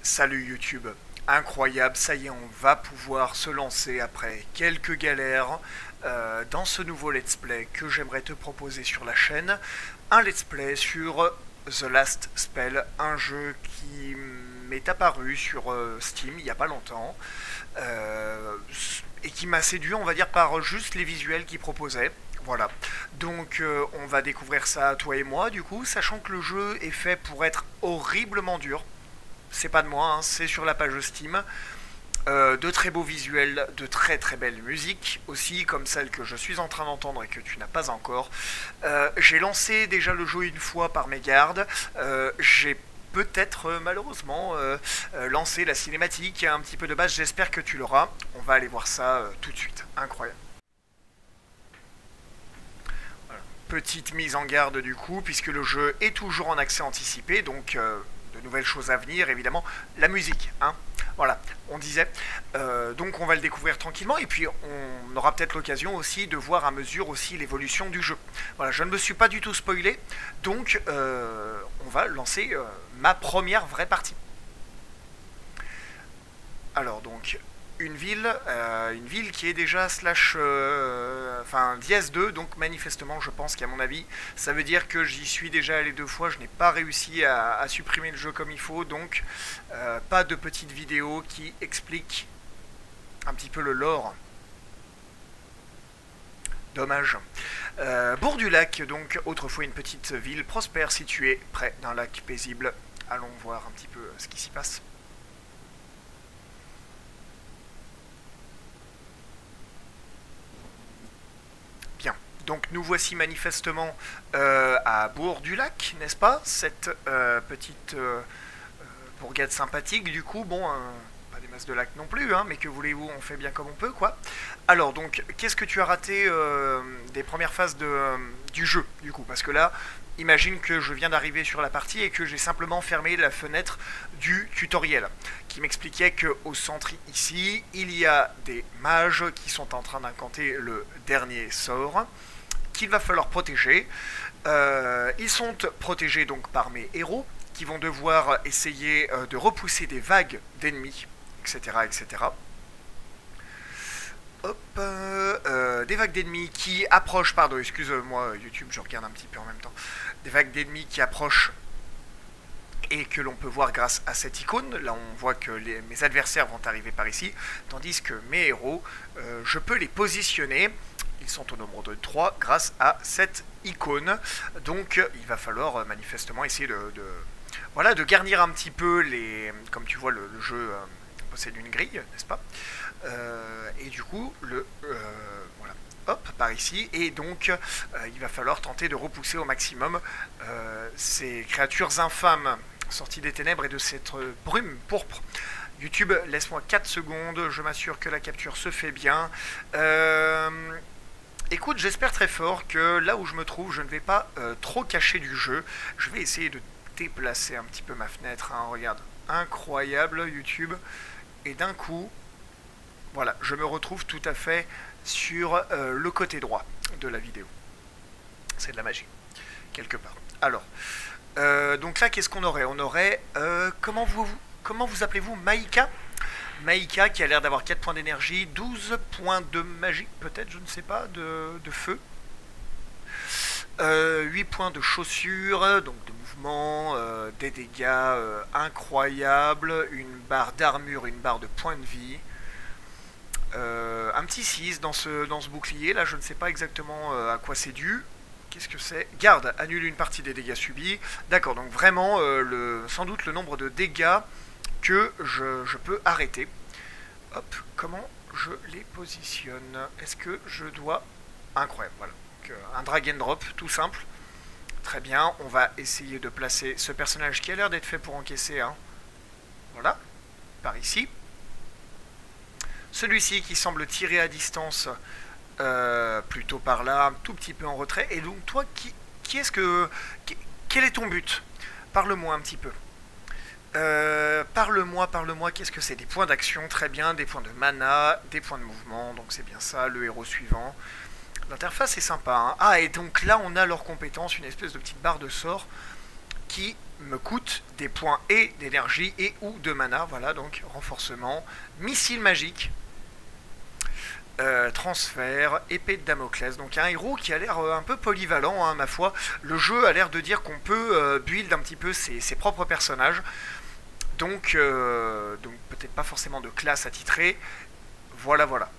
Salut YouTube, incroyable, ça y est, on va pouvoir se lancer après quelques galères dans ce nouveau let's play que j'aimerais te proposer sur la chaîne. Un let's play sur The Last Spell, un jeu qui m'est apparu sur Steam il n'y a pas longtemps et qui m'a séduit, on va dire, par juste les visuels qu'il proposait. Voilà, donc on va découvrir ça toi et moi du coup, sachant que le jeu est fait pour être horriblement dur. C'est pas de moi, hein, c'est sur la page Steam. De très beaux visuels, de très très belles musiques aussi, comme celle que je suis en train d'entendre et que tu n'as pas encore. J'ai lancé déjà le jeu une fois par mégarde. J'ai peut-être malheureusement lancé la cinématique un petit peu de base. J'espère que tu l'auras. On va aller voir ça tout de suite. Incroyable. Voilà. Petite mise en garde du coup, puisque le jeu est toujours en accès anticipé, donc de nouvelles choses à venir, évidemment. La musique, hein. Voilà, on disait. Donc on va le découvrir tranquillement et puis on aura peut-être l'occasion aussi de voir à mesure aussi l'évolution du jeu. Voilà, je ne me suis pas du tout spoilé, donc on va lancer ma première vraie partie. Alors donc une ville qui est déjà slash, enfin dièse 2, donc manifestement je pense qu'à mon avis ça veut dire que j'y suis déjà allé 2 fois, je n'ai pas réussi à supprimer le jeu comme il faut, donc pas de petite vidéo qui explique un petit peu le lore. Dommage. Bourg-du-Lac, donc autrefois une petite ville prospère située près d'un lac paisible. Allons voir un petit peu ce qui s'y passe. Bien, donc nous voici manifestement à Bourg-du-Lac, n'est-ce pas? Cette petite bourgade sympathique, du coup, bon, pas des masses de lac non plus, hein, mais que voulez-vous, on fait bien comme on peut, quoi. Alors, donc, qu'est-ce que tu as raté des premières phases du jeu, du coup? Parce que là, imagine que je viens d'arriver sur la partie et que j'ai simplement fermé la fenêtre du tutoriel, qui m'expliquait qu'au centre ici, il y a des mages qui sont en train d'incanter le dernier sort, qu'il va falloir protéger. Ils sont protégés donc par mes héros, qui vont devoir essayer de repousser des vagues d'ennemis, etc., etc. Hop, des vagues d'ennemis qui approchent, pardon, excuse-moi YouTube, je regarde un petit peu en même temps, des vagues d'ennemis qui approchent et que l'on peut voir grâce à cette icône. Là on voit que mes adversaires vont arriver par ici, tandis que mes héros, je peux les positionner. Ils sont au nombre de 3 grâce à cette icône. Donc il va falloir manifestement essayer voilà, de garnir un petit peu les... Comme tu vois, le jeu possède une grille, n'est-ce pas? Et du coup, voilà, hop, par ici. Et donc, il va falloir tenter de repousser au maximum ces créatures infâmes sorties des ténèbres et de cette brume pourpre. YouTube, laisse-moi 4 secondes, je m'assure que la capture se fait bien. Écoute, j'espère très fort que là où je me trouve, je ne vais pas trop cacher du jeu. Je vais essayer de déplacer un petit peu ma fenêtre, hein. Regarde, incroyable YouTube. Et d'un coup, voilà, je me retrouve tout à fait sur le côté droit de la vidéo. C'est de la magie, quelque part. Alors, donc là, qu'est-ce qu'on aurait? On aurait, comment vous appelez-vous? Maïka? Maïka qui a l'air d'avoir 4 points d'énergie, 12 points de magie, peut-être, je ne sais pas, de feu. 8 points de chaussures, donc de mouvement, des dégâts incroyables, une barre d'armure, une barre de points de vie. Un petit 6 dans ce bouclier, là je ne sais pas exactement à quoi c'est dû. Qu'est-ce que c'est? Garde, annule une partie des dégâts subis. D'accord, donc vraiment sans doute le nombre de dégâts que je peux arrêter. Hop, comment je les positionne? Est-ce que je dois... Incroyable, voilà. Donc, un drag and drop, tout simple. Très bien, on va essayer de placer ce personnage qui a l'air d'être fait pour encaisser. Hein. Voilà, par ici. Celui-ci qui semble tirer à distance, plutôt par là, un tout petit peu en retrait. Et donc toi, qui est-ce que... Quel est ton but? Parle-moi un petit peu. Parle-moi, qu'est-ce que c'est? Des points d'action, très bien, des points de mana, des points de mouvement, donc c'est bien ça, le héros suivant. L'interface est sympa, hein. Ah, et donc là on a leur compétence, une espèce de petite barre de sort qui me coûte des points et d'énergie et ou de mana. Voilà, donc renforcement, missile magique, transfert, épée de Damoclès. Donc un héros qui a l'air un peu polyvalent, hein, ma foi. Le jeu a l'air de dire qu'on peut build un petit peu ses propres personnages. Donc peut-être pas forcément de classe attitrée. Voilà, voilà.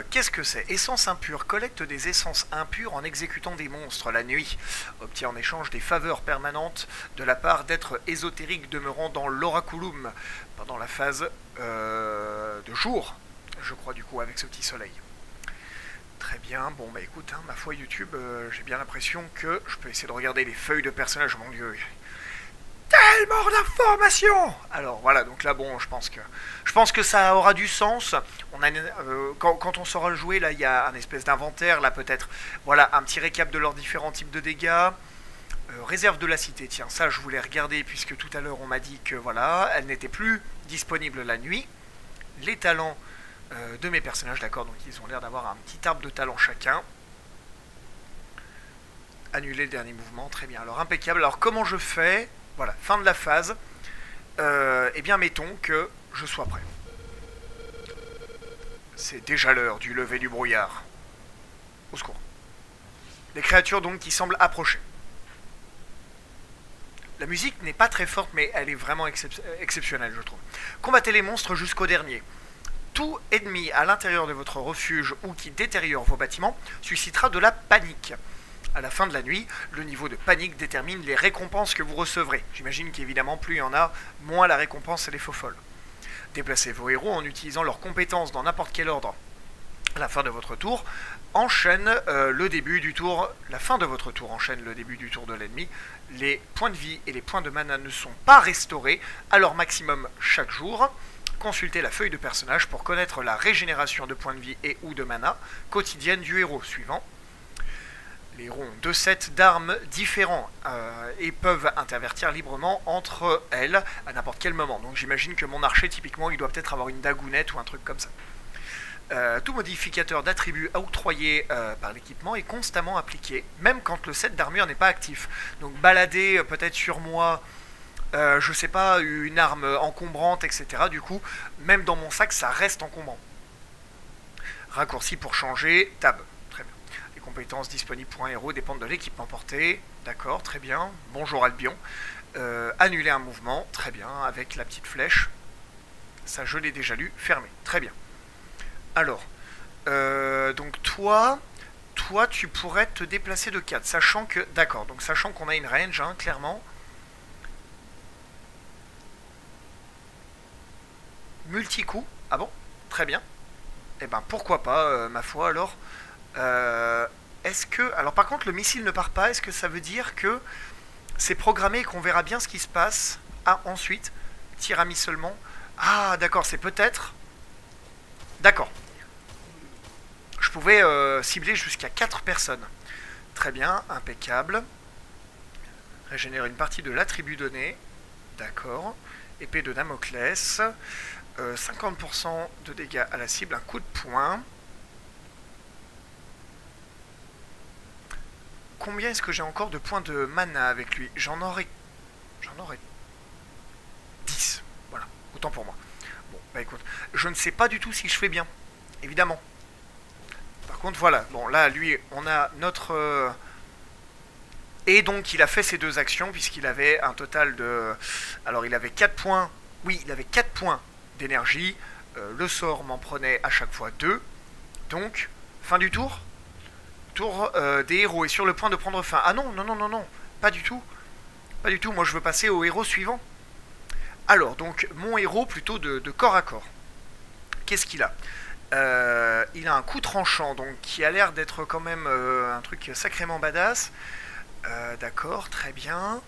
Qu'est-ce que c'est? Essence impure. Collecte des essences impures en exécutant des monstres la nuit. Obtient en échange des faveurs permanentes de la part d'êtres ésotériques demeurant dans l'oraculum pendant la phase de jour, je crois, du coup, avec ce petit soleil. Très bien. Bon, bah écoute, hein, ma foi, YouTube, j'ai bien l'impression que je peux essayer de regarder les feuilles de personnages. Mon Dieu, tellement d'informations. Alors voilà, donc là bon, je pense que ça aura du sens. On a quand on saura le jouer, là il y a un espèce d'inventaire, là peut-être, voilà, un petit récap de leurs différents types de dégâts. Réserve de la cité, tiens, ça je voulais regarder puisque tout à l'heure on m'a dit que voilà, elle n'était plus disponible la nuit. Les talents de mes personnages, d'accord, donc ils ont l'air d'avoir un petit arbre de talent chacun. Annuler le dernier mouvement, très bien, alors impeccable. Alors comment je fais? Voilà, fin de la phase. Eh bien, mettons que je sois prêt. C'est déjà l'heure du lever du brouillard. Au secours. Les créatures donc qui semblent approcher. La musique n'est pas très forte, mais elle est vraiment exceptionnelle, je trouve. Combattez les monstres jusqu'au dernier. Tout ennemi à l'intérieur de votre refuge ou qui détériore vos bâtiments suscitera de la panique. À la fin de la nuit, le niveau de panique détermine les récompenses que vous recevrez. J'imagine qu'évidemment, plus il y en a, moins la récompense elle est faux-folle. Déplacez vos héros en utilisant leurs compétences dans n'importe quel ordre. À la fin de votre tour, enchaîne le début du tour. La fin de votre tour enchaîne le début du tour de l'ennemi. Les points de vie et les points de mana ne sont pas restaurés à leur maximum chaque jour. Consultez la feuille de personnage pour connaître la régénération de points de vie et ou de mana quotidienne du héros suivant. Les héros ont 2 sets d'armes différents et peuvent intervertir librement entre elles à n'importe quel moment. Donc j'imagine que mon archer, typiquement, il doit peut-être avoir une dagounette ou un truc comme ça. Tout modificateur d'attribut octroyé par l'équipement est constamment appliqué, même quand le set d'armure n'est pas actif. Donc balader peut-être sur moi, je sais pas, une arme encombrante, etc. Du coup, même dans mon sac, ça reste encombrant. Raccourci pour changer, tab. Très bien. Les compétences disponibles pour un héros dépendent de l'équipement porté. D'accord, très bien. Bonjour Albion. Annuler un mouvement, très bien, avec la petite flèche. Ça, je l'ai déjà lu. Fermé, très bien. Alors, donc toi, tu pourrais te déplacer de 4, sachant que, d'accord, donc sachant qu'on a une range, hein, clairement. Multi-coup, ah bon, très bien. Eh ben, pourquoi pas, ma foi, alors. Est-ce que, alors par contre, le missile ne part pas, est-ce que ça veut dire que c'est programmé et qu'on verra bien ce qui se passe? Ah, ensuite, tir à mi seulement. Ah, d'accord, c'est peut-être... D'accord. Je pouvais cibler jusqu'à 4 personnes. Très bien, impeccable. Régénérer une partie de l'attribut donné. D'accord. Épée de Damoclès. 50% de dégâts à la cible, un coup de poing. Combien est-ce que j'ai encore de points de mana avec lui? J'en aurais 10. Voilà, autant pour moi. Bon, bah écoute, je ne sais pas du tout si je fais bien. Évidemment. Par contre, voilà. Bon, là, lui, on a notre... Et donc, il a fait ses 2 actions, puisqu'il avait un total de... Alors, il avait 4 points... Oui, il avait 4 points d'énergie. Le sort m'en prenait à chaque fois 2. Donc, fin du tour. Tour des héros est sur le point de prendre fin. Ah non, non, non, non, non. Pas du tout. Pas du tout. Moi, je veux passer au héros suivant. Alors, donc, mon héros plutôt de corps à corps. Qu'est-ce qu'il a? Il a un coup tranchant, donc qui a l'air d'être quand même un truc sacrément badass. D'accord, très bien.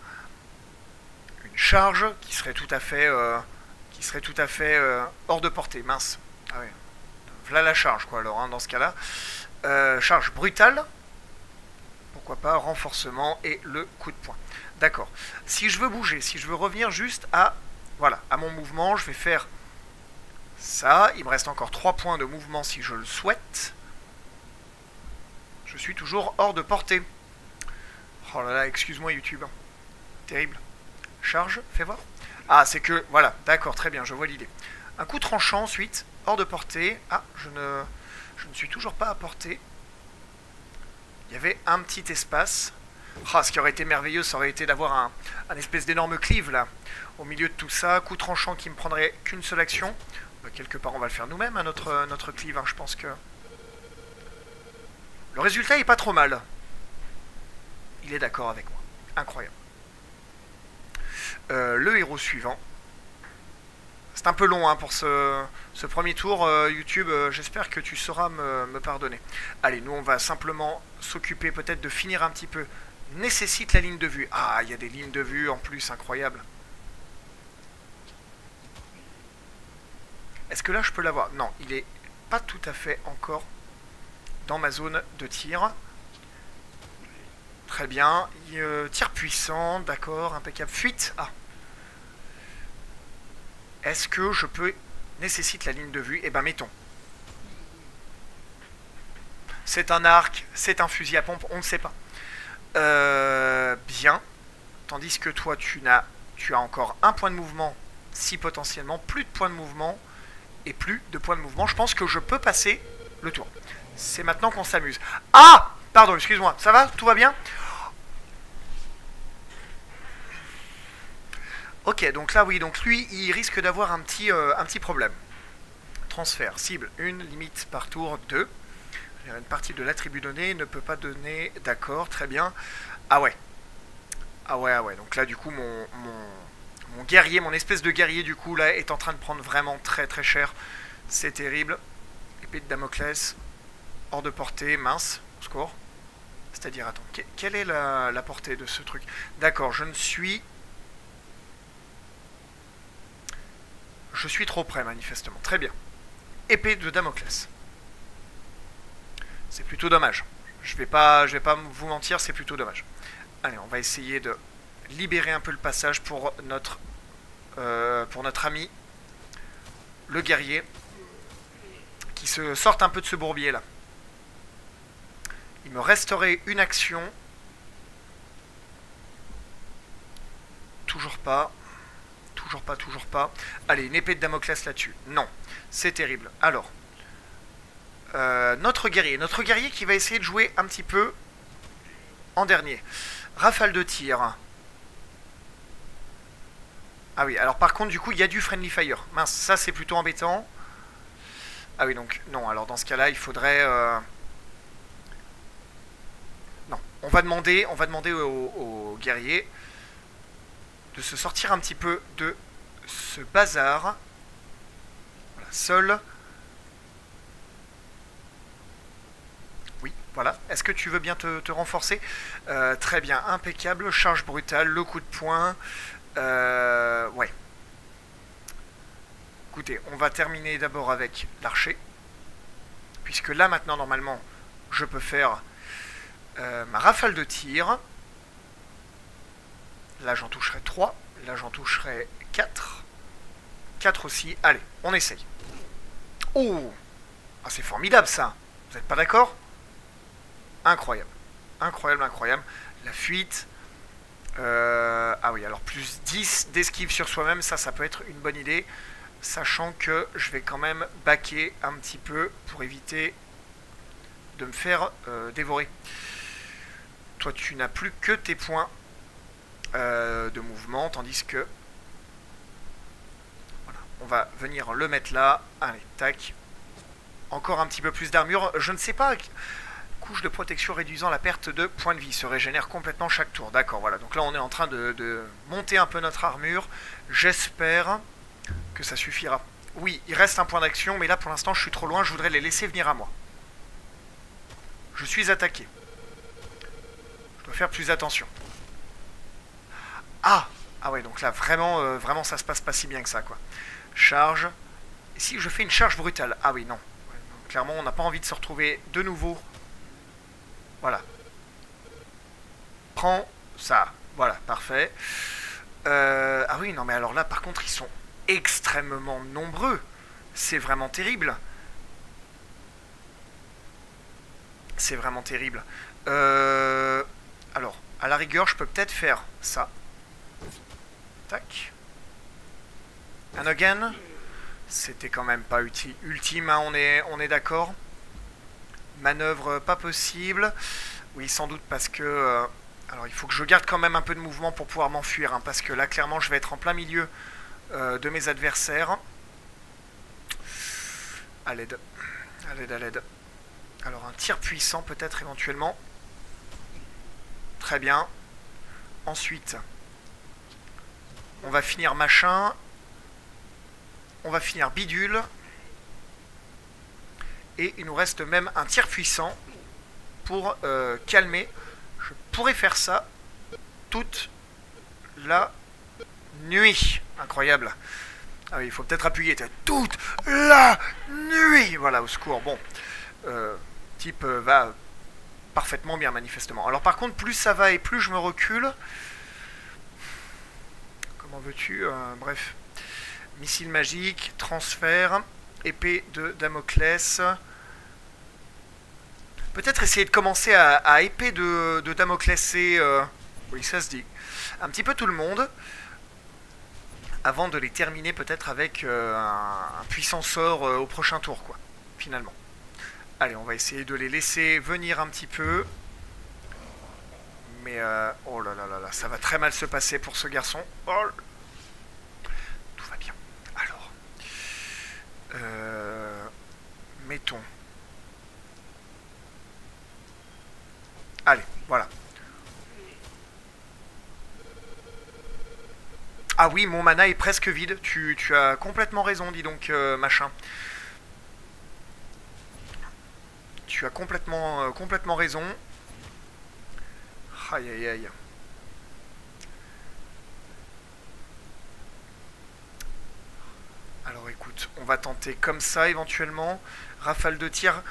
Une charge qui serait tout à fait, hors de portée. Mince. Ah ouais. Voilà la charge, quoi. Alors, hein, dans ce cas-là, charge brutale. Pourquoi pas renforcement et le coup de poing. D'accord. Si je veux bouger, si je veux revenir juste à, voilà, à mon mouvement, je vais faire ça. Il me reste encore 3 points de mouvement si je le souhaite. Je suis toujours hors de portée. Oh là là, excuse-moi YouTube. terrible. Charge, fais voir. Ah, c'est que... Voilà, d'accord, très bien, je vois l'idée. Un coup tranchant ensuite, hors de portée. Ah, je ne suis toujours pas à portée. Il y avait un petit espace. Ah, ce qui aurait été merveilleux, ça aurait été d'avoir un espèce d'énorme cleave là, au milieu de tout ça. Coup tranchant qui me prendrait qu'une seule action. Bah, quelque part, on va le faire nous-mêmes, hein, notre cleave. Hein, je pense que... Le résultat est pas trop mal. Il est d'accord avec moi. Incroyable. Le héros suivant. C'est un peu long hein, pour ce premier tour. YouTube, j'espère que tu sauras me pardonner. Allez, nous on va simplement s'occuper peut-être de finir un petit peu. Nécessite la ligne de vue. Ah, il y a des lignes de vue en plus, incroyable. Est-ce que là je peux l'avoir? Non, il est pas tout à fait encore dans ma zone de tir. Très bien. Tir puissant, d'accord, impeccable. Fuite. Ah. Est-ce que je peux... Nécessite la ligne de vue? Eh ben mettons. C'est un arc, c'est un fusil à pompe, on ne sait pas. Bien. Tandis que toi, tu as encore un point de mouvement, si potentiellement, plus de points de mouvement, et plus de points de mouvement. Je pense que je peux passer le tour. C'est maintenant qu'on s'amuse. Ah! Pardon, excuse-moi. Ça va? Tout va bien? Ok, donc là, oui. Donc lui, il risque d'avoir un petit problème. Transfert. Cible 1, limite par tour 2. Une partie de l'attribut donné ne peut pas donner... D'accord, très bien. Ah ouais. Ah ouais, ah ouais. Donc là, du coup, mon guerrier, mon espèce de guerrier, du coup, là, est en train de prendre vraiment très très cher. C'est terrible. Épée de Damoclès. Hors de portée, mince. Au secours. C'est-à-dire, attends, quelle est la portée de ce truc? D'accord, je suis trop près, manifestement. Très bien. Épée de Damoclès. C'est plutôt dommage. Je vais pas vous mentir, c'est plutôt dommage. Allez, on va essayer de libérer un peu le passage pour notre ami, le guerrier, qui se sorte un peu de ce bourbier là. Il me resterait une action. Toujours pas. Toujours pas. Allez, une épée de Damoclès là-dessus. Non, c'est terrible. Alors, notre guerrier qui va essayer de jouer un petit peu en dernier. Rafale de tir. Ah oui, alors par contre, du coup, il y a du friendly fire. Mince, ça c'est plutôt embêtant. Ah oui, donc, non, alors dans ce cas-là, il faudrait... Non, on va demander au guerrier de se sortir un petit peu de ce bazar. Voilà, seul. Oui, voilà. Est-ce que tu veux bien te renforcer? Très bien, impeccable. Charge brutale, le coup de poing. Ouais. Écoutez, on va terminer d'abord avec l'archer. Puisque là, maintenant, normalement, je peux faire ma rafale de tir. Là, j'en toucherai 3. Là, j'en toucherai 4. 4 aussi. Allez, on essaye. Oh! Ah, c'est formidable, ça. Vous n'êtes pas d'accord? Incroyable. Incroyable, incroyable. La fuite. Ah oui, alors plus 10 d'esquive sur soi-même. Ça peut être une bonne idée. Sachant que je vais quand même baquer un petit peu pour éviter de me faire dévorer. Toi, tu n'as plus que tes points de mouvement, tandis que voilà, on va venir le mettre là. Allez, tac. Encore un petit peu plus d'armure. Je ne sais pas. Couche de protection réduisant la perte de points de vie se régénère complètement chaque tour. D'accord, voilà. Donc là, on est en train de monter un peu notre armure. J'espère que ça suffira. Oui, il reste un point d'action, mais là, pour l'instant, je suis trop loin. Je voudrais les laisser venir à moi. Je suis attaqué. Je dois faire plus attention. Ah! Ah ouais, donc là, vraiment, vraiment, ça se passe pas si bien que ça, quoi. Charge. Et si je fais une charge brutale? Ah oui, non. Ouais, non. Clairement, on n'a pas envie de se retrouver de nouveau. Voilà. Prends ça. Voilà, parfait. Ah oui, non, mais alors là, par contre, ils sont extrêmement nombreux. C'est vraiment terrible. C'est vraiment terrible. Alors, à la rigueur, je peux peut-être faire ça. Tac. And again. C'était quand même pas ultime, hein, on est d'accord. Manœuvre pas possible. Oui, sans doute parce que... alors, il faut que je garde quand même un peu de mouvement pour pouvoir m'enfuir, hein, parce que là, clairement, je vais être en plein milieu de mes adversaires. À l'aide. À l'aide, à l'aide. Alors, un tir puissant, peut-être, éventuellement. Très bien. Ensuite, on va finir machin. On va finir bidule. Et il nous reste même un tir puissant pour calmer. Je pourrais faire ça toute la nuit. Incroyable. Ah oui, il faut peut-être appuyer. Toute la nuit. Voilà, au secours. Bon. Type va parfaitement bien, manifestement. Alors par contre, plus ça va et plus je me recule. Comment veux-tu bref. Missile magique, transfert, épée de Damoclès. Peut-être essayer de commencer à épée de Damoclès et... oui, ça se dit. Un petit peu tout le monde. Avant de les terminer peut-être avec un puissant sort au prochain tour, quoi. Finalement. Allez, on va essayer de les laisser venir un petit peu. Mais... oh là là là là, ça va très mal se passer pour ce garçon. Oh. Tout va bien. Alors... mettons... Allez, voilà. Ah oui, mon mana est presque vide. Tu as complètement raison, dis donc, machin. Tu as complètement raison. Aïe aïe aïe. Alors écoute, on va tenter comme ça éventuellement. Rafale de tir.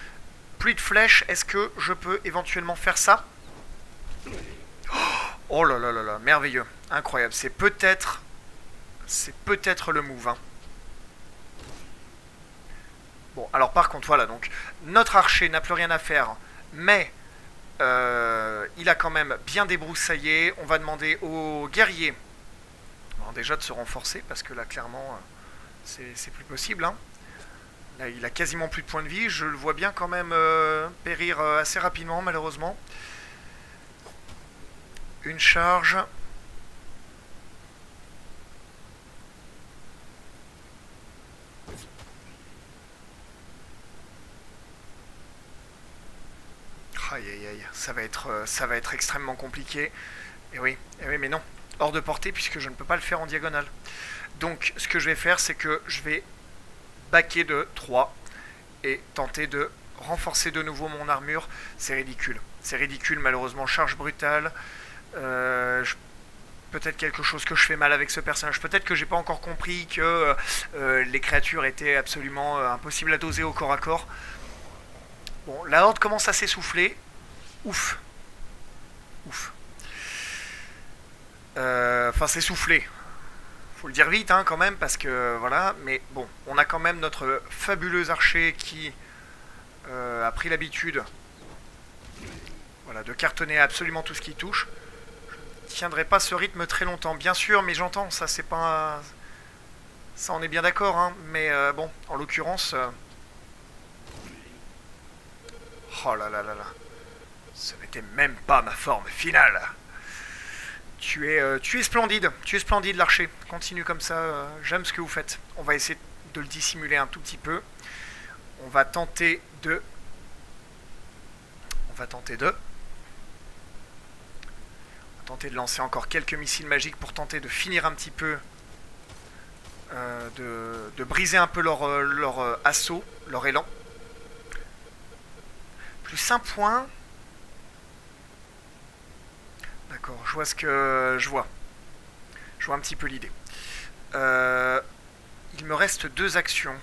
Pluie de flèches, est-ce que je peux éventuellement faire ça? Oh là là là là, merveilleux, incroyable. C'est peut-être le move. Hein. Bon, alors par contre, voilà, donc notre archer n'a plus rien à faire, mais il a quand même bien débroussaillé. On va demander aux guerriers déjà de se renforcer, parce que là, clairement, c'est plus possible. Hein. Là, il a quasiment plus de points de vie. Je le vois bien quand même périr assez rapidement, malheureusement. Une charge. Aïe aïe aïe, ça va être extrêmement compliqué. Et oui, mais non. Hors de portée, puisque je ne peux pas le faire en diagonale. Donc, ce que je vais faire, c'est que je vais baquer de 3 et tenter de renforcer de nouveau mon armure. C'est ridicule. C'est ridicule, malheureusement. Charge brutale. Peut-être quelque chose que je fais mal avec ce personnage. Peut-être que j'ai pas encore compris que les créatures étaient absolument impossibles à doser au corps à corps. Bon, la horde commence à s'essouffler. Ouf. Ouf. Enfin, s'essouffler. Faut le dire vite, hein, quand même, parce que voilà. Mais bon, on a quand même notre fabuleux archer qui a pris l'habitude, voilà, de cartonner absolument tout ce qui touche. Je ne tiendrai pas ce rythme très longtemps, bien sûr, mais j'entends, ça c'est pas... Ça, on est bien d'accord, hein, mais bon, en l'occurrence... Oh là là là là. Ce n'était même pas ma forme finale. Tu es splendide, l'archer. Continue comme ça, j'aime ce que vous faites. On va essayer de le dissimuler un tout petit peu. On va tenter de... lancer encore quelques missiles magiques pour tenter de finir un petit peu... de briser un peu leur assaut, leur élan. Plus un point... D'accord, je vois ce que je vois. Je vois un petit peu l'idée. Il me reste 2 actions.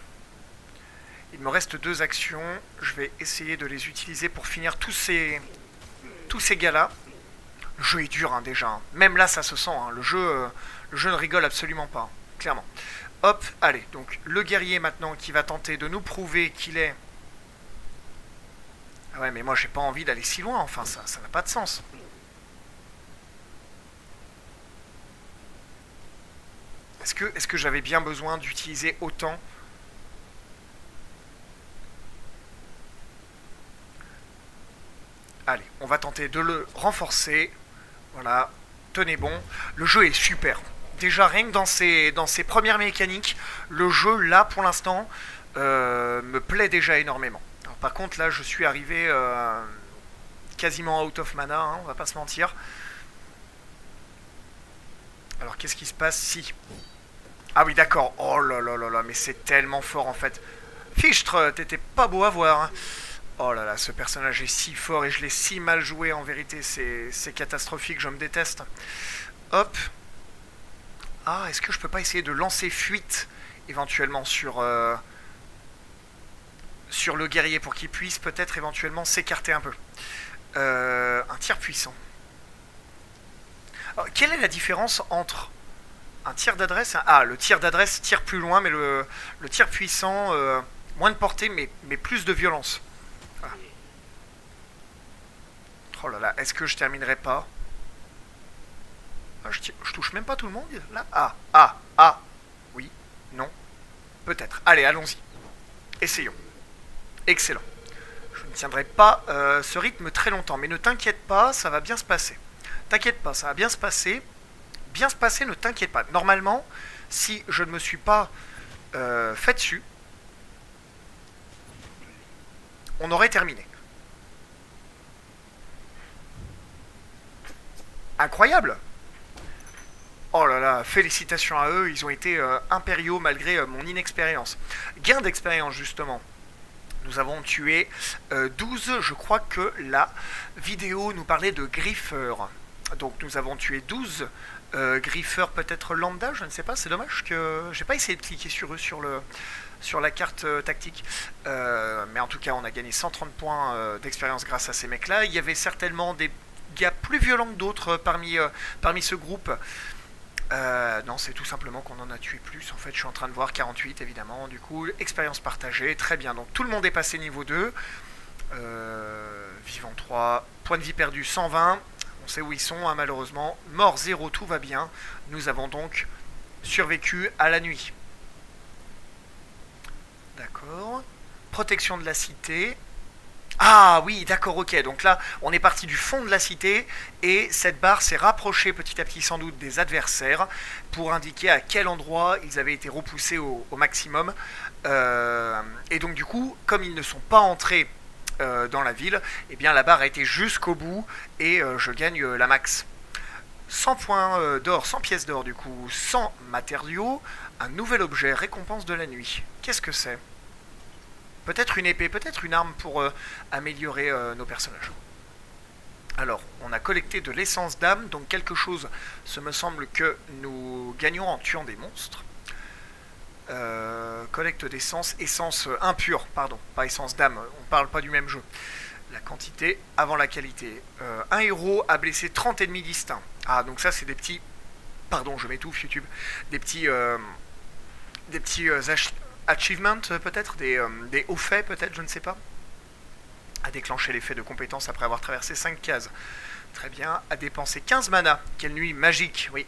Je vais essayer de les utiliser pour finir tous ces gars-là. Le jeu est dur, hein, déjà. Hein. Même là, ça se sent. Hein. Le jeu ne rigole absolument pas. Hein, clairement. Hop, allez. Donc, le guerrier maintenant qui va tenter de nous prouver qu'il est... Ah ouais, mais moi, j'ai pas envie d'aller si loin. Enfin, ça n'a pas de sens. Est-ce que j'avais bien besoin d'utiliser autant? Allez, on va tenter de le renforcer. Voilà, tenez bon. Le jeu est super. Déjà, rien que dans ses premières mécaniques, le jeu, là, pour l'instant, me plaît déjà énormément. Alors, par contre, là, je suis arrivé quasiment out of mana, hein, on va pas se mentir. Alors, qu'est-ce qui se passe si... Ah oui, d'accord. Oh là là là là, mais c'est tellement fort, en fait. Fichtre, t'étais pas beau à voir, hein. Oh là là, ce personnage est si fort et je l'ai si mal joué en vérité, c'est catastrophique, je me déteste. Hop. Ah, est-ce que je peux pas essayer de lancer fuite éventuellement sur le guerrier pour qu'il puisse peut-être éventuellement s'écarter un peu. Un tir puissant. Alors, quelle est la différence entre un tir d'adresse... Ah, le tir d'adresse tire plus loin, mais le tir puissant, moins de portée mais plus de violence. Ah. Oh là là, est-ce que je terminerai pas? Ah, je touche même pas tout le monde là. Ah, oui, non, peut-être. Allez, allons-y. Essayons. Excellent. Je ne tiendrai pas ce rythme très longtemps, mais ne t'inquiète pas, ça va bien se passer. T'inquiète pas, ça va bien se passer. Bien se passer, ne t'inquiète pas. Normalement, si je ne me suis pas fait dessus, on aurait terminé. Incroyable! Oh là là, félicitations à eux, ils ont été impériaux malgré mon inexpérience. Gain d'expérience justement. Nous avons tué 12, je crois que la vidéo nous parlait de griffeurs. Donc nous avons tué 12 griffeurs peut-être lambda, je ne sais pas, c'est dommage que j'ai pas essayé de cliquer sur eux sur la carte tactique. Mais en tout cas on a gagné 130 points d'expérience grâce à ces mecs là. Il y avait certainement des gars plus violents que d'autres parmi ce groupe. Non, c'est tout simplement qu'on en a tué plus. En fait, je suis en train de voir 48 évidemment. Du coup, expérience partagée, très bien. Donc tout le monde est passé niveau 2. Vivant 3, point de vie perdu 120. On sait où ils sont, hein, malheureusement. Mort 0, tout va bien. Nous avons donc survécu à la nuit. D'accord. Protection de la cité. Ah oui, d'accord, ok. Donc là, on est parti du fond de la cité et cette barre s'est rapprochée petit à petit sans doute des adversaires pour indiquer à quel endroit ils avaient été repoussés au maximum. Et donc du coup, comme ils ne sont pas entrés dans la ville, eh bien la barre a été jusqu'au bout et je gagne la max. 100 points d'or, 100 pièces d'or du coup, 100 matériaux, un nouvel objet, récompense de la nuit. Qu'est-ce que c'est ? Peut-être une épée, peut-être une arme pour améliorer nos personnages. Alors, on a collecté de l'essence d'âme, donc quelque chose, ce me semble que nous gagnons en tuant des monstres. Collecte d'essence, essence impure, pardon, pas essence d'âme, on parle pas du même jeu. La quantité avant la qualité. Un héros a blessé 30 ennemis distincts. Ah, donc ça c'est des petits... Pardon, je m'étouffe YouTube. Des petits achievements peut-être, des hauts faits peut-être, je ne sais pas. À déclencher l'effet de compétence après avoir traversé 5 cases. Très bien. À dépenser 15 mana. Quelle nuit magique. Oui,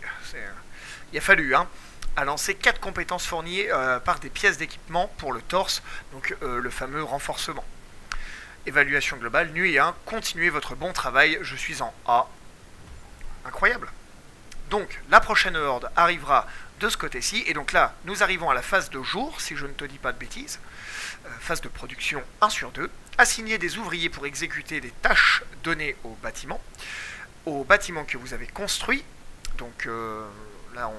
il a fallu, hein. À lancer 4 compétences fournies par des pièces d'équipement pour le torse. Donc le fameux renforcement. Évaluation globale, nuit 1. Continuez votre bon travail. Je suis en A. Incroyable. Donc la prochaine horde arrivera de ce côté-ci, et donc là, nous arrivons à la phase de jour, si je ne te dis pas de bêtises, phase de production 1 sur 2, assigner des ouvriers pour exécuter des tâches données au bâtiment que vous avez construit, donc là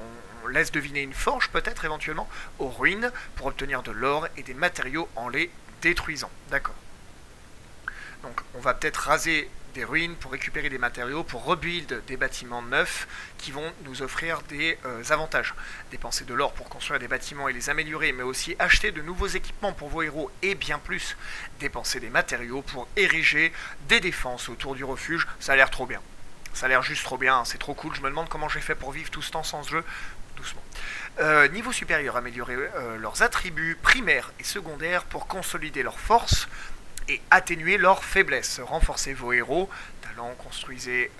on laisse deviner une forge peut-être éventuellement, aux ruines, pour obtenir de l'or et des matériaux en les détruisant, d'accord. Donc on va peut-être raser des ruines pour récupérer des matériaux, pour rebuild des bâtiments neufs qui vont nous offrir des avantages. Dépenser de l'or pour construire des bâtiments et les améliorer, mais aussi acheter de nouveaux équipements pour vos héros et bien plus, dépenser des matériaux pour ériger des défenses autour du refuge. Ça a l'air trop bien. Ça a l'air juste trop bien, c'est trop cool. Je me demande comment j'ai fait pour vivre tout ce temps sans ce jeu. Doucement. Niveau supérieur, améliorer leurs attributs primaires et secondaires pour consolider leurs forces. et atténuer leurs faiblesses. Renforcez vos héros, talents, construisez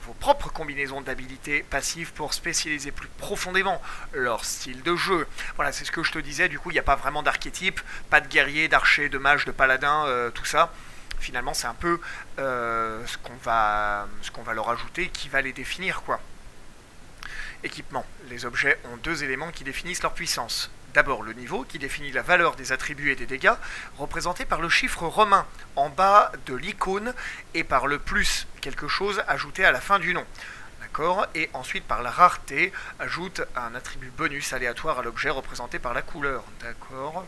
vos propres combinaisons d'habilités passives pour spécialiser plus profondément leur style de jeu. Voilà, c'est ce que je te disais, du coup il n'y a pas vraiment d'archétype, pas de guerrier, d'archer, de mage, de paladin, tout ça. Finalement c'est un peu ce qu'on va leur ajouter qui va les définir, quoi. Équipement. Les objets ont deux éléments qui définissent leur puissance. D'abord le niveau, qui définit la valeur des attributs et des dégâts, représenté par le chiffre romain en bas de l'icône, et par le plus, quelque chose ajouté à la fin du nom. D'accord. Et ensuite par la rareté, ajoute un attribut bonus aléatoire à l'objet représenté par la couleur. D'accord.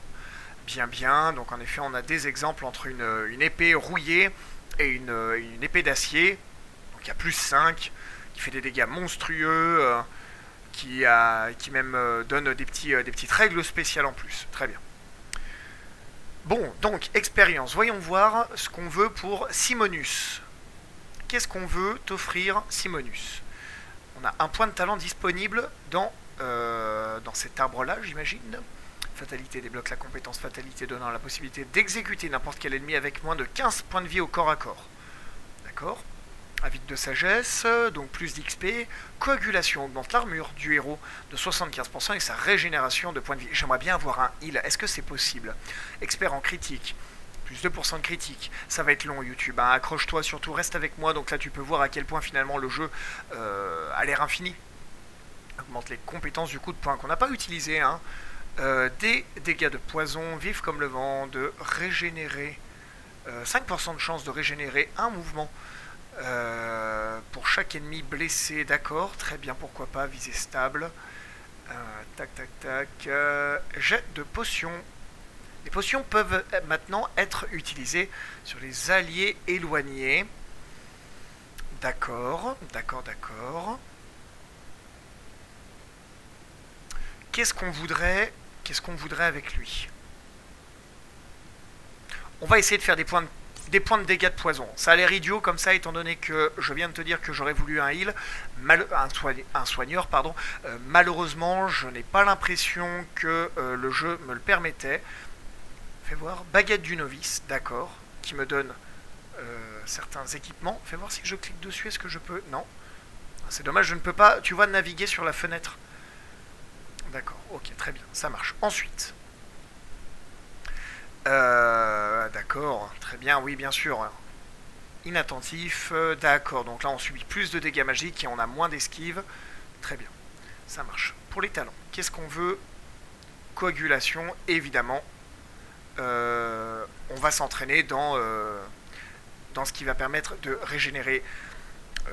Bien bien, donc en effet on a des exemples entre une épée rouillée et une épée d'acier, donc il y a plus 5, qui fait des dégâts monstrueux, qui même donne des petites règles spéciales en plus. Très bien. Bon, donc, expérience. Voyons voir ce qu'on veut pour Simonus. Qu'est-ce qu'on veut t'offrir, Simonus? On a un point de talent disponible dans cet arbre-là, j'imagine. Fatalité débloque la compétence fatalité donnant la possibilité d'exécuter n'importe quel ennemi avec moins de 15 points de vie au corps à corps. D'accord. Avide de sagesse, donc plus d'XP. Coagulation augmente l'armure du héros de 75% et sa régénération de points de vie. J'aimerais bien avoir un heal, est-ce que c'est possible? Expert en critique, plus 2% de critique. Ça va être long YouTube, hein. Accroche-toi surtout, reste avec moi. Donc là tu peux voir à quel point finalement le jeu a l'air infini. Augmente les compétences du coup de poing qu'on n'a pas utilisé, hein. Des dégâts de poison, vif comme le vent, de régénérer, 5% de chance de régénérer un mouvement pour chaque ennemi blessé. D'accord, très bien, pourquoi pas, visée stable. Tac tac tac, jet de potions. Les potions peuvent maintenant être utilisées sur les alliés éloignés. D'accord, d'accord, d'accord. Qu'est-ce qu'on voudrait avec lui? On va essayer de faire des points de dégâts de poison. Ça a l'air idiot comme ça, étant donné que je viens de te dire que j'aurais voulu un heal, un soigneur, pardon. Malheureusement, je n'ai pas l'impression que le jeu me le permettait. Fais voir, baguette du novice, d'accord, qui me donne certains équipements. Fais voir si je clique dessus, est-ce que je peux? Non. C'est dommage, je ne peux pas, tu vois, naviguer sur la fenêtre. D'accord, ok, très bien, ça marche. Ensuite, d'accord, très bien, oui, bien sûr. Inattentif, d'accord, donc là on subit plus de dégâts magiques et on a moins d'esquive. Très bien, ça marche. Pour les talents, qu'est-ce qu'on veut? Coagulation, évidemment. On va s'entraîner dans ce qui va permettre de régénérer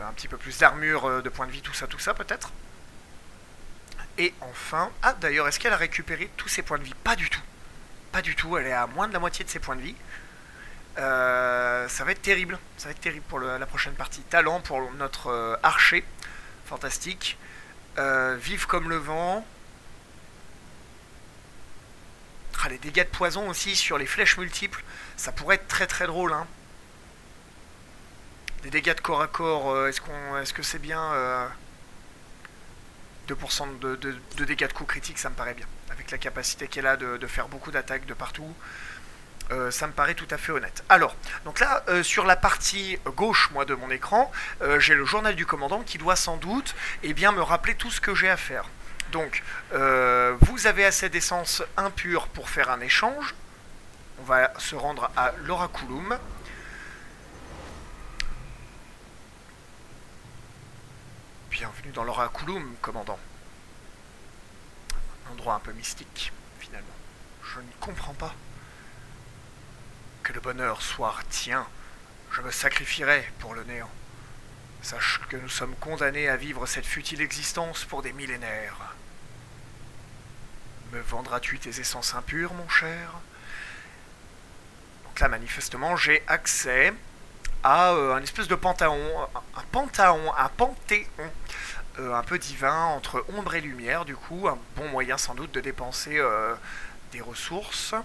un petit peu plus d'armure, de points de vie, tout ça peut-être. Et enfin, ah d'ailleurs, est-ce qu'elle a récupéré tous ses points de vie? Pas du tout. Pas du tout, elle est à moins de la moitié de ses points de vie. Ça va être terrible. Ça va être terrible pour la prochaine partie. Talent pour notre archer. Fantastique. Vive comme le vent. Ah, les dégâts de poison aussi sur les flèches multiples. Ça pourrait être très très drôle, hein. Des dégâts de corps à corps, est-ce que c'est bien 2% de dégâts de coups critiques, ça me paraît bien. Avec la capacité qu'elle a de faire beaucoup d'attaques de partout, ça me paraît tout à fait honnête. Alors, donc là, sur la partie gauche, moi, de mon écran, j'ai le journal du commandant qui doit sans doute bien, me rappeler tout ce que j'ai à faire. Donc, vous avez assez d'essence impure pour faire un échange. On va se rendre à l'Oraculum. Bienvenue dans l'Oraculum, commandant. Un endroit un peu mystique, finalement. Je ne comprends pas. Que le bonheur soit tien. Je me sacrifierai pour le néant. Sache que nous sommes condamnés à vivre cette futile existence pour des millénaires. Me vendras-tu tes essences impures, mon cher? Donc là, manifestement, j'ai accès à un espèce de panthéon, un panthéon un peu divin entre ombre et lumière, du coup, un bon moyen sans doute de dépenser des ressources.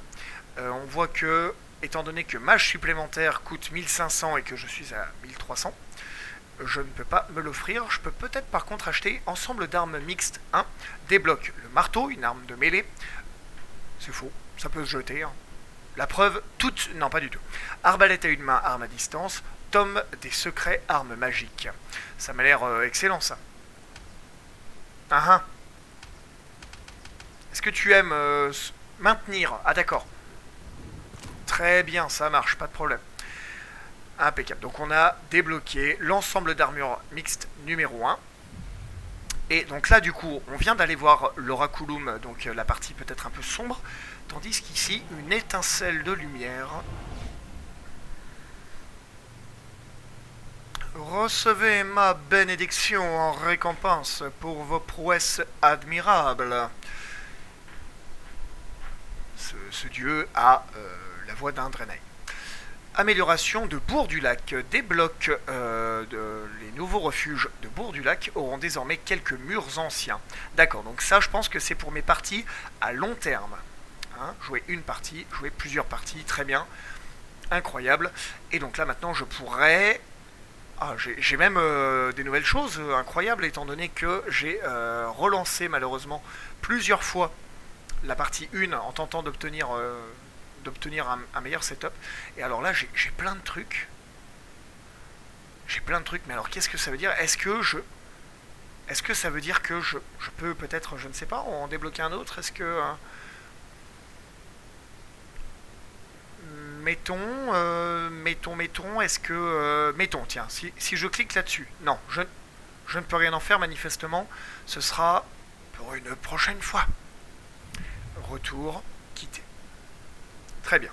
On voit que, étant donné que mage supplémentaire coûte 1500 et que je suis à 1300, je ne peux pas me l'offrir. Je peux peut-être par contre acheter ensemble d'armes mixtes 1, débloque le marteau, une arme de mêlée. C'est faux, ça peut se jeter, hein. La preuve, toute... Non, pas du tout. Arbalète à une main, arme à distance. Tome des secrets, arme magique. Ça m'a l'air excellent, ça. Ah ah. Est-ce que tu aimes maintenir? Ah d'accord. Très bien, ça marche, pas de problème. Impeccable. Donc on a débloqué l'ensemble d'armure mixte numéro 1. Et donc là, du coup, on vient d'aller voir l'Oraculum, donc la partie peut-être un peu sombre, tandis qu'ici, une étincelle de lumière. Recevez ma bénédiction en récompense pour vos prouesses admirables. Ce dieu a la voix d'un Draenei. Amélioration de Bourg-du-Lac. Débloque les nouveaux refuges de Bourg-du-Lac auront désormais quelques murs anciens. D'accord, donc ça je pense que c'est pour mes parties à long terme. Hein, jouer une partie, jouer plusieurs parties, très bien. Incroyable. Et donc là maintenant je pourrais... Ah, j'ai même des nouvelles choses incroyables étant donné que j'ai relancé malheureusement plusieurs fois la partie 1 en tentant d'obtenir un meilleur setup. Et alors là, j'ai plein de trucs. J'ai plein de trucs, mais alors qu'est-ce que ça veut dire? Est-ce que ça veut dire que je peux peut-être, je ne sais pas, en débloquer un autre? Est-ce que... mettons, est-ce que... mettons, tiens, si je clique là-dessus. Non, je ne peux rien en faire manifestement. Ce sera pour une prochaine fois. Retour, quitter. Très bien.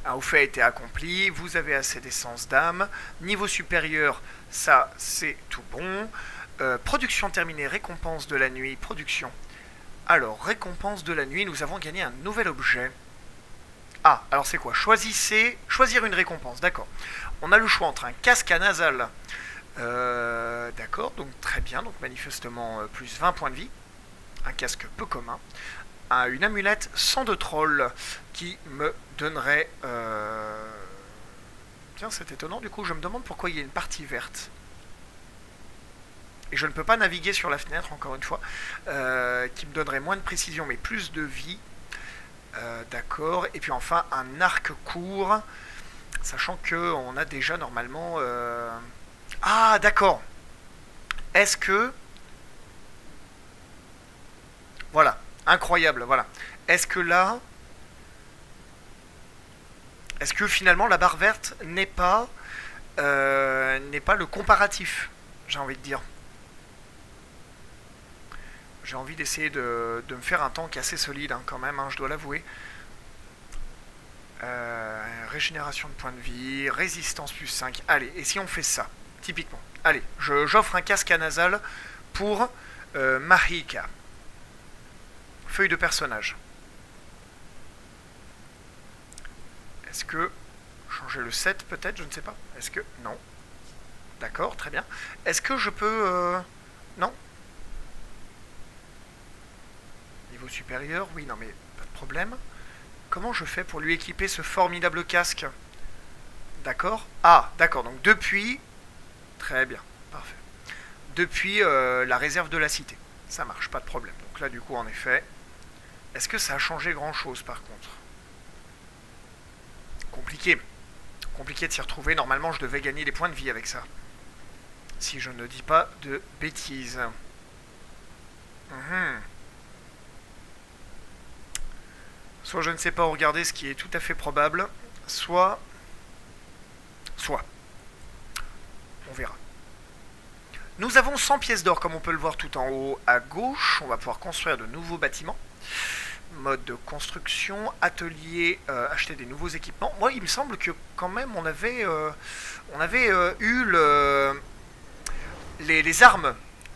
Un haut fait a été accompli, vous avez assez d'essence d'âme. Niveau supérieur, ça c'est tout bon. Production terminée, récompense de la nuit, production. Alors, récompense de la nuit, nous avons gagné un nouvel objet. Ah, alors c'est quoi? Choisir une récompense, d'accord. On a le choix entre un casque à nasal. D'accord, donc très bien, donc manifestement plus 20 points de vie. Un casque peu commun. Une amulette sang de troll qui me donnerait... Tiens, c'est étonnant, du coup je me demande pourquoi il y a une partie verte. Et je ne peux pas naviguer sur la fenêtre, encore une fois. Qui me donnerait moins de précision, mais plus de vie. D'accord, et puis enfin un arc court, sachant que on a déjà normalement... Ah, d'accord. Est-ce que... Voilà. Incroyable, voilà. Est-ce que là... Est-ce que finalement la barre verte n'est pas le comparatif, j'ai envie de dire. J'ai envie d'essayer de me faire un tank assez solide hein, quand même, hein, je dois l'avouer. Régénération de points de vie, résistance plus 5. Allez, et si on fait ça, typiquement. Allez, j'offre un casque à nasal pour Marika. Feuille de personnage. Est-ce que... Changer le 7 peut-être, je ne sais pas. Est-ce que... Non. D'accord, très bien. Est-ce que je peux... Non. Niveau supérieur, oui, non mais pas de problème. Comment je fais pour lui équiper ce formidable casque? D'accord. Ah, d'accord, donc depuis... Très bien, parfait. Depuis la réserve de la cité. Ça marche, pas de problème. Donc là, du coup, en effet... Est-ce que ça a changé grand-chose, par contre? Compliqué. Compliqué de s'y retrouver. Normalement, je devais gagner des points de vie avec ça. Si je ne dis pas de bêtises. Soit je ne sais pas où regarder, ce qui est tout à fait probable. Soit... On verra. Nous avons 100 pièces d'or, comme on peut le voir tout en haut à gauche. On va pouvoir construire de nouveaux bâtiments. Mode de construction, atelier, acheter des nouveaux équipements. Moi, il me semble que quand même, on avait eu les armes,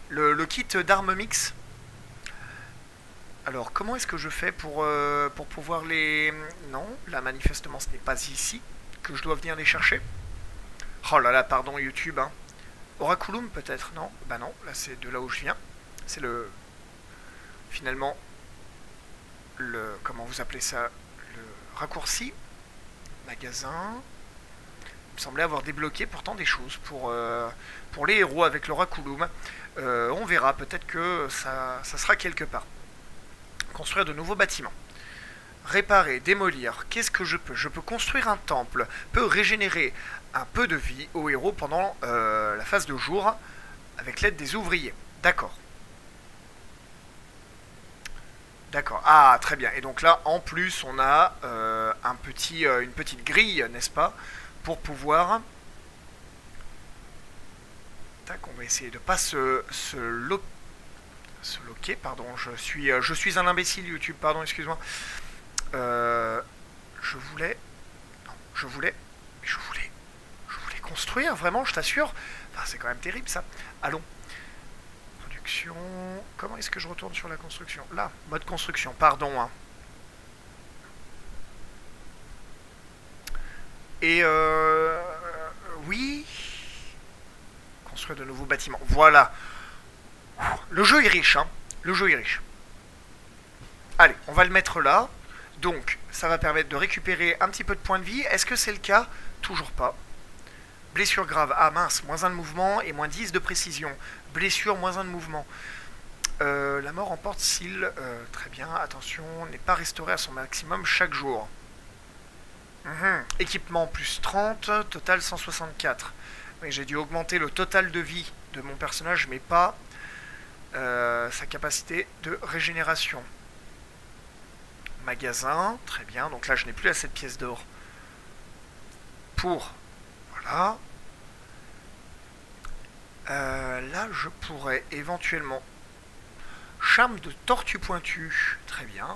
le kit d'armes mix. Alors, comment est-ce que je fais pour pouvoir les... Non, là, manifestement, ce n'est pas ici que je dois venir les chercher. Oh là là, pardon, YouTube, hein. Oraculum, peut-être, non? Bah non, là, c'est de là où je viens. C'est le... Finalement... comment vous appelez ça, le raccourci, magasin. Il me semblait avoir débloqué pourtant des choses pour les héros avec l'Oraculum. On verra, peut-être que ça sera quelque part. Construire de nouveaux bâtiments. réparer, démolir. Qu'est-ce que je peux? Je peux construire un temple, peut régénérer un peu de vie au héros pendant la phase de jour avec l'aide des ouvriers. D'accord. D'accord. Ah, très bien. Et donc là, en plus, on a une petite grille, n'est-ce pas, pour pouvoir... Tac, on va essayer de pas se loquer, pardon. Je suis un imbécile, YouTube, pardon, excuse-moi. Je voulais... Non, je voulais construire, vraiment, je t'assure. Enfin, c'est quand même terrible, ça. Allons. Production... Comment est-ce que je retourne sur la construction? Là, mode construction, pardon, hein. Et oui. Construire de nouveaux bâtiments. Voilà. Le jeu est riche, hein. Le jeu est riche. Allez, on va le mettre là. Donc, ça va permettre de récupérer un petit peu de points de vie. Est-ce que c'est le cas? Toujours pas. Blessure grave. Ah mince, moins 1 de mouvement et moins 10 de précision. Blessure, moins 1 de mouvement. La mort emporte s'il... très bien, attention, n'est pas restauré à son maximum chaque jour. Équipement plus 30, total 164. Oui, j'ai dû augmenter le total de vie de mon personnage, mais pas sa capacité de régénération. Magasin, très bien. Donc là, je n'ai plus assez de pièces d'or pour... Voilà. Là, je pourrais éventuellement... Charme de tortue pointue, très bien.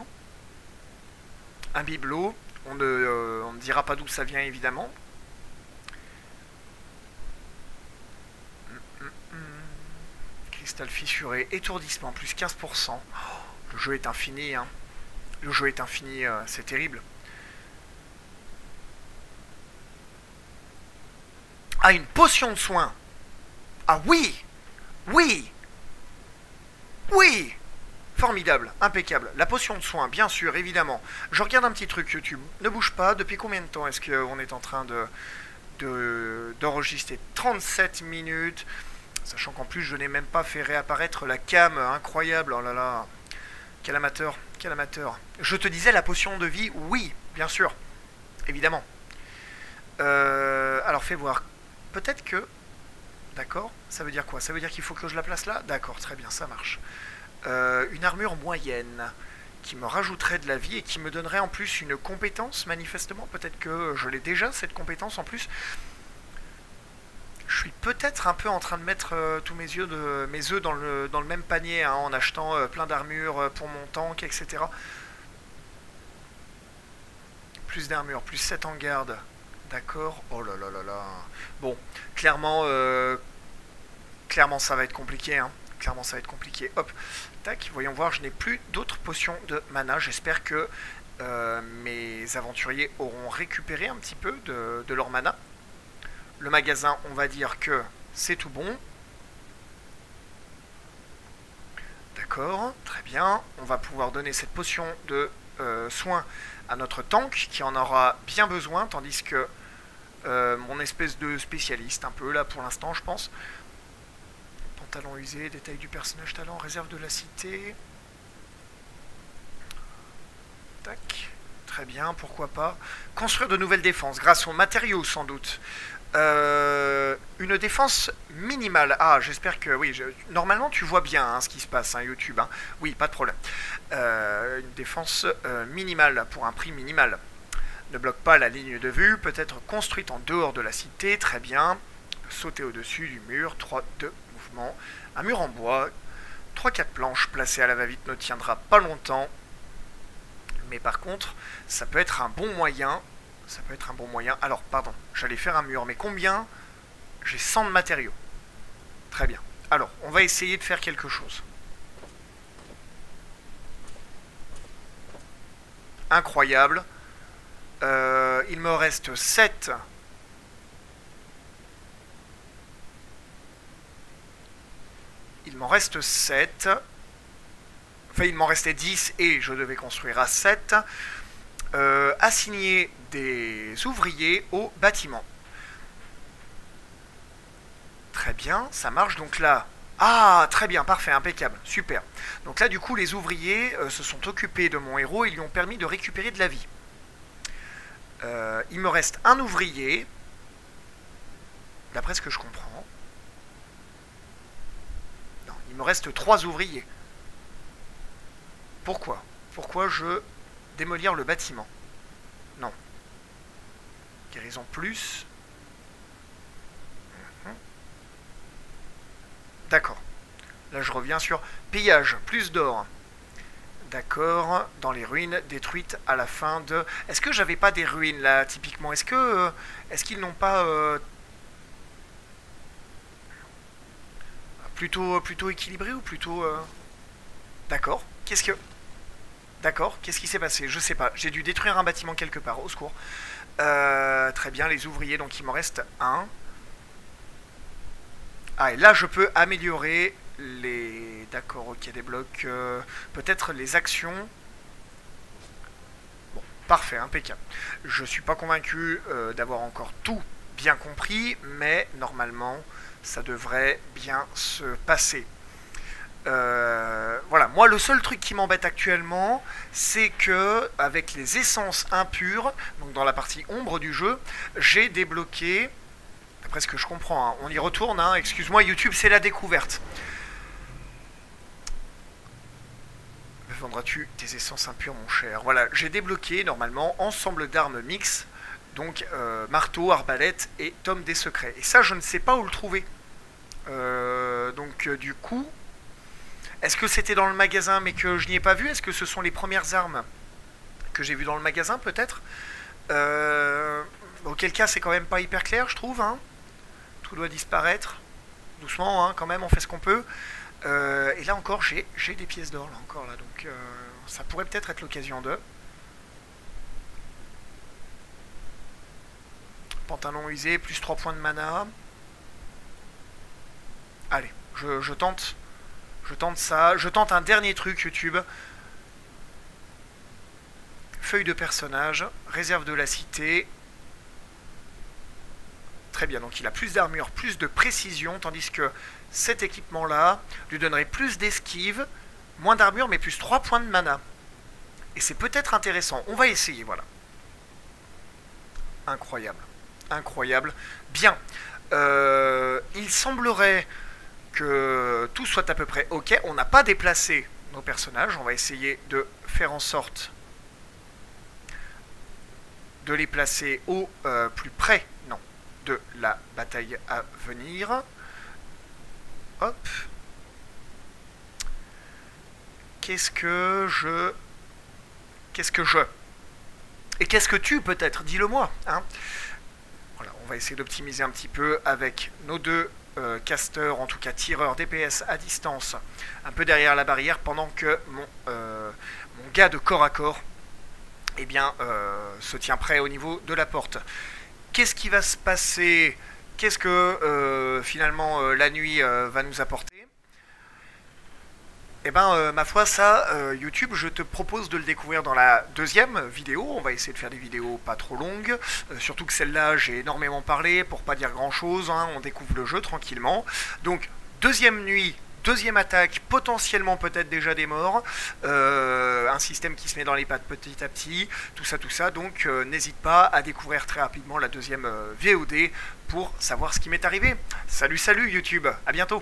Un bibelot, on ne dira pas d'où ça vient, évidemment. Cristal fissuré, étourdissement, plus 15%. Oh, le jeu est infini, hein. Le jeu est infini, c'est terrible. Ah, une potion de soin. Ah oui. Oui. Oui. Formidable, impeccable. La potion de soin, bien sûr, évidemment. Je regarde un petit truc YouTube. Ne bouge pas. Depuis combien de temps est-ce qu'on est en train d'enregistrer? 37 minutes. Sachant qu'en plus, je n'ai même pas fait réapparaître la cam. Incroyable. Oh là là. Quel amateur. Quel amateur. Je te disais la potion de vie. Oui, bien sûr. Évidemment. Alors, fais voir. Peut-être que... D'accord. Ça veut dire quoi? Ça veut dire qu'il faut que je la place là? D'accord, très bien, ça marche. Une armure moyenne qui me rajouterait de la vie et qui me donnerait en plus une compétence, manifestement. Peut-être que je l'ai déjà, cette compétence en plus. Je suis peut-être un peu en train de mettre tous mes œufs dans le même panier, hein, en achetant plein d'armures pour mon tank, etc. Plus d'armure, plus 7 en garde. D'accord. Oh là là là là. Bon, clairement, ça va être compliqué, hein. Clairement, ça va être compliqué. Hop, tac, voyons voir, je n'ai plus d'autres potions de mana. J'espère que mes aventuriers auront récupéré un petit peu de leur mana. Le magasin, on va dire que c'est tout bon. D'accord, très bien. On va pouvoir donner cette potion de soin à notre tank qui en aura bien besoin, tandis que mon espèce de spécialiste, un peu là pour l'instant, je pense. Talent usé, détail du personnage, talent, réserve de la cité. Tac, très bien, pourquoi pas. Construire de nouvelles défenses grâce aux matériaux, sans doute. Une défense minimale. Ah, j'espère que... Oui, normalement, tu vois bien hein, ce qui se passe, hein, YouTube. Hein. Oui, pas de problème. Une défense minimale, pour un prix minimal. Ne bloque pas la ligne de vue, peut être construite en dehors de la cité, très bien. Sauter au-dessus du mur, 3, 2... Un mur en bois, 3-4 planches placées à la va-vite ne tiendra pas longtemps. Mais par contre, ça peut être un bon moyen. Ça peut être un bon moyen. Alors, pardon, j'allais faire un mur, mais combien? J'ai 100 de matériaux. Très bien. Alors, on va essayer de faire quelque chose. Incroyable. Il me reste 7... Il m'en reste 7. Enfin, il m'en restait 10 et je devais construire à 7. Assigner des ouvriers au bâtiment. Très bien, ça marche. Donc là, Ah, très bien, parfait, impeccable, super. Donc là, du coup, les ouvriers se sont occupés de mon héros et lui ont permis de récupérer de la vie. Il me reste un ouvrier, d'après ce que je comprends. Non, il me reste 3 ouvriers. Pourquoi? Pourquoi je démolir le bâtiment? Non. Guérison plus. D'accord. Là, je reviens sur pillage, plus d'or. D'accord, dans les ruines détruites à la fin de... Est-ce que j'avais pas des ruines là, typiquement? Est-ce qu'ils n'ont pas... plutôt équilibré ou plutôt... D'accord, qu'est-ce qui s'est passé? Je sais pas, j'ai dû détruire un bâtiment quelque part, au secours. Très bien, les ouvriers, donc il m'en reste un. Ah, et là, je peux améliorer les... D'accord, ok, des blocs... peut-être les actions... Bon, parfait, impeccable. Je suis pas convaincu d'avoir encore tout bien compris, mais normalement, ça devrait bien se passer. Voilà, moi le seul truc qui m'embête actuellement, c'est que avec les essences impures, donc dans la partie ombre du jeu, j'ai débloqué, d'après ce que je comprends, hein, on y retourne, hein, excuse-moi YouTube, c'est la découverte. Me vendras-tu tes essences impures, mon cher? Voilà, j'ai débloqué normalement ensemble d'armes mix, donc marteau, arbalète et tome des secrets. Et ça, je ne sais pas où le trouver. Du coup... Est-ce que c'était dans le magasin mais que je n'y ai pas vu? Est-ce que ce sont les premières armes que j'ai vues dans le magasin peut-être? Auquel cas c'est quand même pas hyper clair je trouve. Hein. Tout doit disparaître. Doucement hein, quand même, on fait ce qu'on peut. Et là encore j'ai des pièces d'or là encore là. Donc ça pourrait peut-être être l'occasion de... Pantalon usé, plus 3 points de mana. Allez, je tente... Je tente ça. Je tente un dernier truc, YouTube. Feuille de personnage. Réserve de la cité. Très bien. Donc il a plus d'armure, plus de précision. Tandis que cet équipement-là lui donnerait plus d'esquive. Moins d'armure, mais plus 3 points de mana. Et c'est peut-être intéressant. On va essayer, voilà. Incroyable. Incroyable. Bien. Il semblerait... que tout soit à peu près ok. On n'a pas déplacé nos personnages. On va essayer de faire en sorte de les placer au plus près de la bataille à venir. Hop. Qu'est-ce que je... Et qu'est-ce que tu peut-être? Dis-le moi. Hein, voilà, on va essayer d'optimiser un petit peu avec nos deux caster, en tout cas tireur DPS à distance, un peu derrière la barrière, pendant que mon gars de corps à corps eh bien, se tient prêt au niveau de la porte. Qu'est-ce qui va se passer? Qu'est-ce que finalement la nuit va nous apporter? Eh ben, ma foi, ça, YouTube, je te propose de le découvrir dans la deuxième vidéo. On va essayer de faire des vidéos pas trop longues. Surtout que celle-là, j'ai énormément parlé pour pas dire grand-chose. Hein, on découvre le jeu tranquillement. Donc, deuxième nuit, deuxième attaque, potentiellement peut-être déjà des morts. Un système qui se met dans les pattes petit à petit. Tout ça. Donc, n'hésite pas à découvrir très rapidement la deuxième VOD pour savoir ce qui m'est arrivé. Salut YouTube, à bientôt.